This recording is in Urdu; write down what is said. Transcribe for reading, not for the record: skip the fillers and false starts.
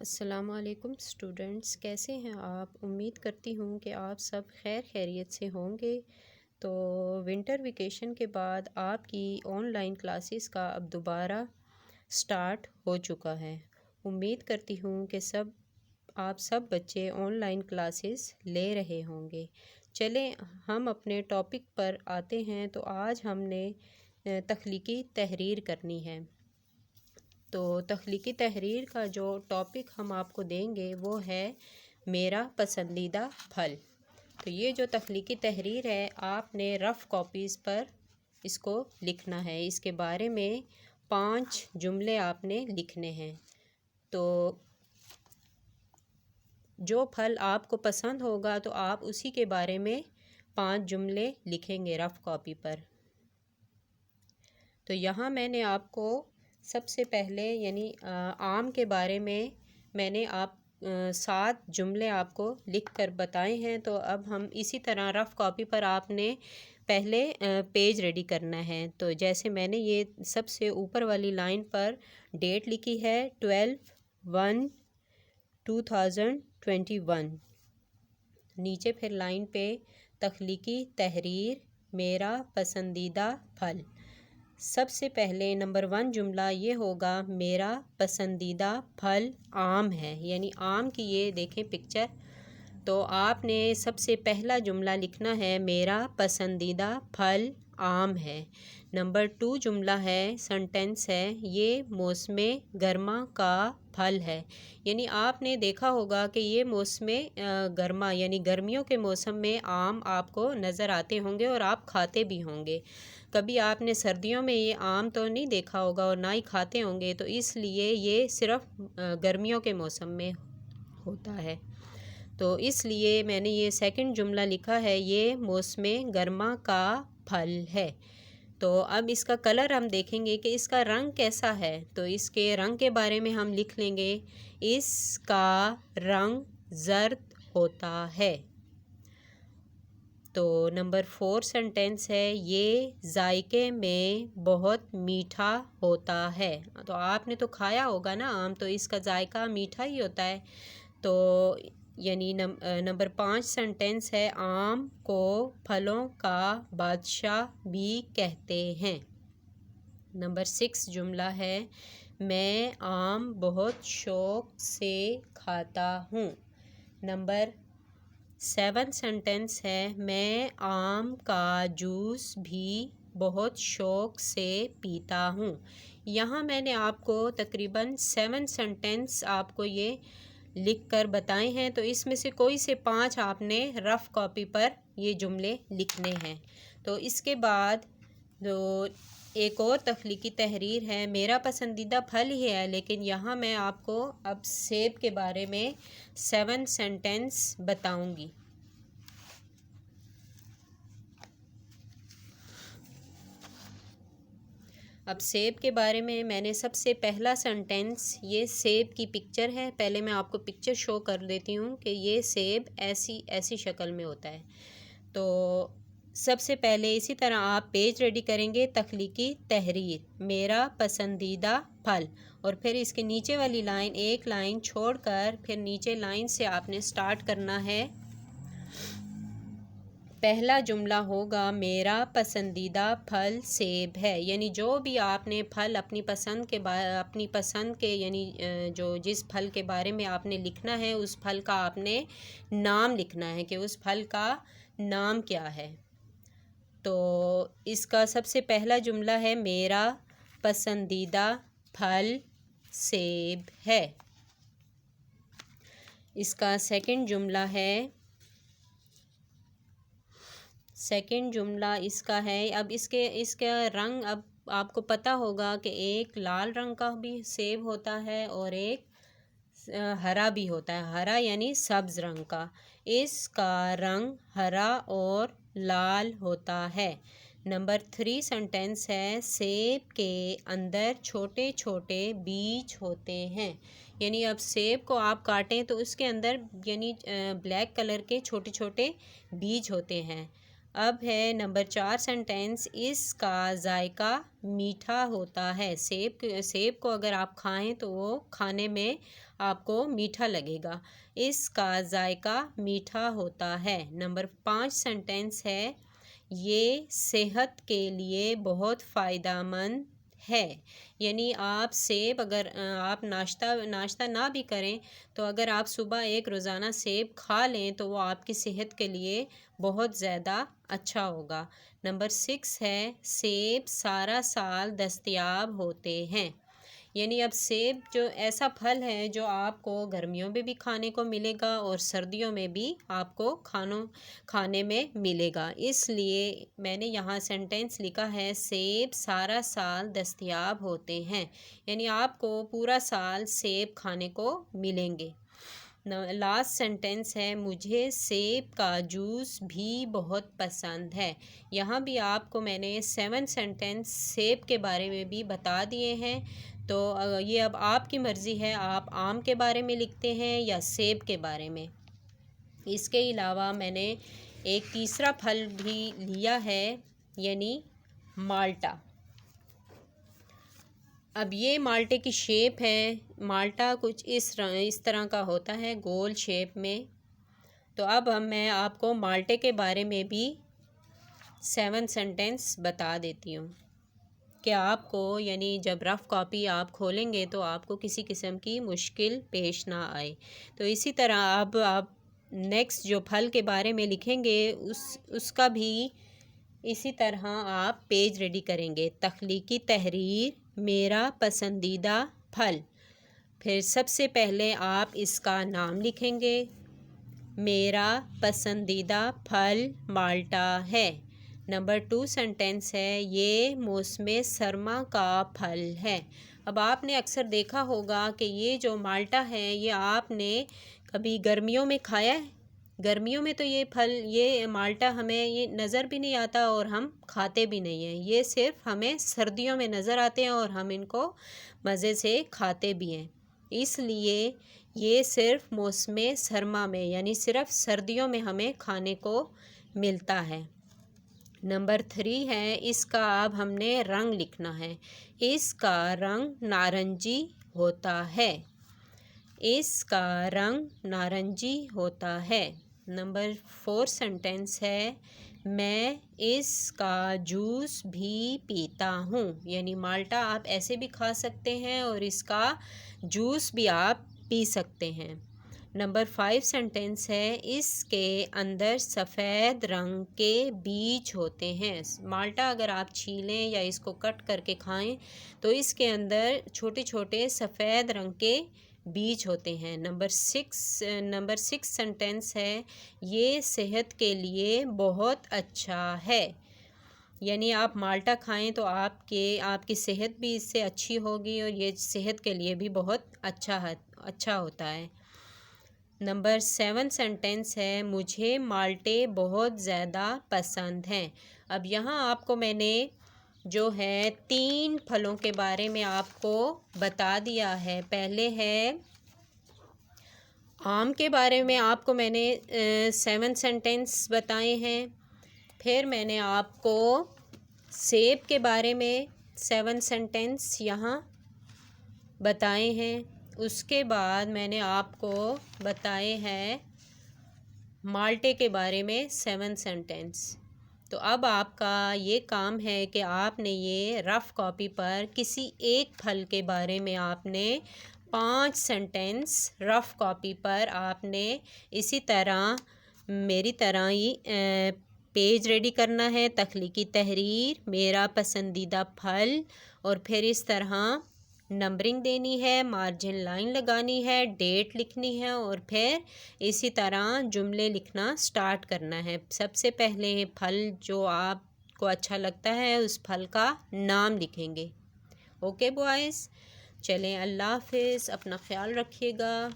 السلام علیکم اسٹوڈنٹس، کیسے ہیں آپ؟ امید کرتی ہوں کہ آپ سب خیر خیریت سے ہوں گے۔ تو ونٹر ویکیشن کے بعد آپ کی آن لائن کلاسز کا اب دوبارہ سٹارٹ ہو چکا ہے۔ امید کرتی ہوں کہ آپ سب بچے آن لائن کلاسز لے رہے ہوں گے۔ چلیں ہم اپنے ٹاپک پر آتے ہیں۔ تو آج ہم نے تخلیقی تحریر کرنی ہے۔ تو تخلیقی تحریر کا جو ٹاپک ہم آپ کو دیں گے وہ ہے میرا پسندیدہ پھل۔ تو یہ جو تخلیقی تحریر ہے آپ نے رف کاپیز پر اس کو لکھنا ہے۔ اس کے بارے میں 5 جملے آپ نے لکھنے ہیں۔ تو جو پھل آپ کو پسند ہوگا تو آپ اسی کے بارے میں 5 جملے لکھیں گے رف کاپی پر۔ تو یہاں میں نے آپ کو سب سے پہلے آم کے بارے میں نے 7 جملے آپ کو لکھ کر بتائے ہیں۔ تو اب ہم اسی طرح رف کاپی پر آپ نے پہلے پیج ریڈی کرنا ہے۔ تو جیسے میں نے یہ سب سے اوپر والی لائن پر ڈیٹ لکھی ہے 12/1/2021، نیچے پھر لائن پہ تخلیقی تحریر میرا پسندیدہ پھل۔ سب سے پہلے نمبر 1 جملہ یہ ہوگا میرا پسندیدہ پھل آم ہے، یعنی آم کی یہ دیکھیں پکچر۔ تو آپ نے سب سے پہلا جملہ لکھنا ہے میرا پسندیدہ پھل آم ہے۔ نمبر 2 جملہ ہے، سنٹینس ہے، یہ موسم گرما کا پھل ہے، یعنی آپ نے دیکھا ہوگا کہ یہ موسم گرما یعنی گرمیوں کے موسم میں آم آپ کو نظر آتے ہوں گے اور آپ کھاتے بھی ہوں گے۔ کبھی آپ نے سردیوں میں یہ آم تو نہیں دیکھا ہوگا اور نہ ہی کھاتے ہوں گے، تو اس لیے یہ صرف گرمیوں کے موسم میں ہوتا ہے۔ تو اس لیے میں نے یہ سیکنڈ جملہ لکھا ہے، یہ موسم گرما کا پھل ہے۔ تو اب اس کا کلر ہم دیکھیں گے کہ اس کا رنگ کیسا ہے۔ تو اس کے رنگ کے بارے میں ہم لکھ لیں گے، اس کا رنگ زرد ہوتا ہے۔ تو نمبر 4 سنٹینس ہے، یہ ذائقے میں بہت میٹھا ہوتا ہے۔ تو آپ نے تو کھایا ہوگا نا آم، تو اس کا ذائقہ میٹھا ہی ہوتا ہے۔ تو یعنی نمبر 5 سنٹینس ہے، آم کو پھلوں کا بادشاہ بھی کہتے ہیں۔ نمبر 6 جملہ ہے، میں آم بہت شوق سے کھاتا ہوں۔ نمبر 7 سنٹینس ہے، میں آم کا جوس بھی بہت شوق سے پیتا ہوں۔ یہاں میں نے آپ کو تقریباً 7 سنٹینس آپ کو یہ لکھ کر بتائے ہیں۔ تو اس میں سے کوئی سے 5 آپ نے رف کاپی پر یہ جملے لکھنے ہیں۔ تو اس کے بعد ایک اور تخلیقی تحریر ہے، میرا پسندیدہ پھل ہی ہے، لیکن یہاں میں آپ کو اب سیب کے بارے میں 7 سنٹینس بتاؤں گی۔ اب سیب کے بارے میں نے سب سے پہلا سنٹینس، یہ سیب کی پکچر ہے، پہلے میں آپ کو پکچر شو کر دیتی ہوں کہ یہ سیب ایسی شکل میں ہوتا ہے۔ تو سب سے پہلے اسی طرح آپ پیج ریڈی کریں گے، تخلیقی تحریر میرا پسندیدہ پھل، اور پھر اس کے نیچے والی لائن ایک لائن چھوڑ کر پھر نیچے لائن سے آپ نے سٹارٹ کرنا ہے۔ پہلا جملہ ہوگا میرا پسندیدہ پھل سیب ہے، یعنی جو بھی آپ نے پھل اپنی پسند کے یعنی جس پھل کے بارے میں آپ نے لکھنا ہے اس پھل کا آپ نے نام لکھنا ہے کہ اس پھل کا نام کیا ہے۔ تو اس کا سب سے پہلا جملہ ہے میرا پسندیدہ پھل سیب ہے۔ اس کا سیکنڈ جملہ اس کا ہے، اب اس کا رنگ اب آپ کو پتہ ہوگا کہ ایک لال رنگ کا بھی سیب ہوتا ہے اور ایک ہرا بھی ہوتا ہے، ہرا یعنی سبز رنگ کا۔ اس کا رنگ ہرا اور لال ہوتا ہے۔ نمبر 3 سنٹینس ہے، سیب کے اندر چھوٹے چھوٹے بیج ہوتے ہیں، یعنی اب سیب کو آپ کاٹیں تو اس کے اندر یعنی بلیک کلر کے چھوٹے چھوٹے بیج ہوتے ہیں۔ اب ہے نمبر 4 سینٹینس، اس کا ذائقہ میٹھا ہوتا ہے۔ سیب کو اگر آپ کھائیں تو وہ کھانے میں آپ کو میٹھا لگے گا۔ اس کا ذائقہ میٹھا ہوتا ہے۔ نمبر 5 سینٹینس ہے، یہ صحت کے لیے بہت فائدہ مند ہے۔ یعنی آپ سیب اگر آپ ناشتہ نہ بھی کریں تو اگر آپ صبح ایک روزانہ سیب کھا لیں تو وہ آپ کی صحت کے لیے بہت زیادہ اچھا ہوگا۔ نمبر 6 ہے، سیب سارا سال دستیاب ہوتے ہیں۔ یعنی اب سیب جو ایسا پھل ہے جو آپ کو گرمیوں میں بھی کھانے کو ملے گا اور سردیوں میں بھی آپ کو کھانے میں ملے گا۔ اس لیے میں نے یہاں سینٹینس لکھا ہے، سیب سارا سال دستیاب ہوتے ہیں، یعنی آپ کو پورا سال سیب کھانے کو ملیں گے۔ لاسٹ سینٹینس ہے، مجھے سیب کا جوس بھی بہت پسند ہے۔ یہاں بھی آپ کو میں نے 7 سینٹینس سیب کے بارے میں بھی بتا دیے ہیں، تو یہ اب آپ کی مرضی ہے، آپ آم کے بارے میں لکھتے ہیں یا سیب کے بارے میں۔ اس کے علاوہ میں نے ایک تیسرا پھل بھی لیا ہے، یعنی مالٹا۔ اب یہ مالٹے کی شیپ ہے، مالٹا کچھ اس طرح کا ہوتا ہے گول شیپ میں۔ تو اب میں آپ کو مالٹے کے بارے میں بھی 7 سینٹینس بتا دیتی ہوں کہ آپ کو یعنی جب رف کاپی آپ کھولیں گے تو آپ کو کسی قسم کی مشکل پیش نہ آئے۔ تو اسی طرح اب آپ نیکسٹ جو پھل کے بارے میں لکھیں گے اس کا بھی اسی طرح آپ پیج ریڈی کریں گے۔ تخلیقی تحریر، میرا پسندیدہ پھل۔ پھر سب سے پہلے آپ اس کا نام لکھیں گے۔ میرا پسندیدہ پھل مالٹا ہے۔ نمبر 2 سینٹینس ہے، یہ موسم سرما کا پھل ہے۔ اب آپ نے اکثر دیکھا ہوگا کہ یہ جو مالٹا ہے یہ آپ نے کبھی گرمیوں میں کھایا ہے؟ گرمیوں میں تو یہ مالٹا ہمیں یہ نظر بھی نہیں آتا اور ہم کھاتے بھی نہیں ہیں۔ یہ صرف ہمیں سردیوں میں نظر آتے ہیں اور ہم ان کو مزے سے کھاتے بھی ہیں۔ اس لیے یہ صرف موسم سرما میں یعنی صرف سردیوں میں ہمیں کھانے کو ملتا ہے۔ نمبر 3 ہے، اس کا اب ہم نے رنگ لکھنا ہے۔ اس کا رنگ نارنجی ہوتا ہے۔ اس کا رنگ نارنجی ہوتا ہے۔ نمبر 4 سینٹینس ہے، میں اس کا جوس بھی پیتا ہوں۔ یعنی مالٹا آپ ایسے بھی کھا سکتے ہیں اور اس کا جوس بھی آپ پی سکتے ہیں۔ نمبر 5 سینٹینس ہے، اس کے اندر سفید رنگ کے بیج ہوتے ہیں۔ مالٹا اگر آپ چھیلیں یا اس کو کٹ کر کے کھائیں تو اس کے اندر چھوٹے چھوٹے سفید رنگ کے بیج ہوتے ہیں۔ نمبر 6 سینٹینس ہے، یہ صحت کے لیے بہت اچھا ہے۔ یعنی آپ مالٹا کھائیں تو آپ کی صحت بھی اس سے اچھی ہوگی اور یہ صحت کے لیے بھی بہت اچھا ہوتا ہے۔ نمبر 7 سینٹینس ہے، مجھے مالٹے بہت زیادہ پسند ہیں۔ اب یہاں آپ کو میں نے جو ہے 3 پھلوں کے بارے میں آپ کو بتا دیا ہے۔ پہلے ہے آم کے بارے میں آپ کو میں نے 7 سینٹینس بتائے ہیں۔ پھر میں نے آپ کو سیب کے بارے میں 7 سینٹینس یہاں بتائے ہیں۔ اس کے بعد میں نے آپ کو بتائے ہیں مالٹے کے بارے میں 7 سینٹینس۔ تو اب آپ کا یہ کام ہے کہ آپ نے یہ رف کاپی پر کسی ایک پھل کے بارے میں آپ نے 5 سینٹینس رف کاپی پر آپ نے اسی طرح میری طرح ہی پیج ریڈی کرنا ہے۔ تخلیقی تحریر، میرا پسندیدہ پھل، اور پھر اس طرح نمبرنگ دینی ہے، مارجن لائن لگانی ہے، ڈیٹ لکھنی ہے اور پھر اسی طرح جملے لکھنا سٹارٹ کرنا ہے۔ سب سے پہلے پھل جو آپ کو اچھا لگتا ہے اس پھل کا نام لکھیں گے۔ اوکے بوائز، چلیں اللہ حافظ، اپنا خیال رکھیے گا۔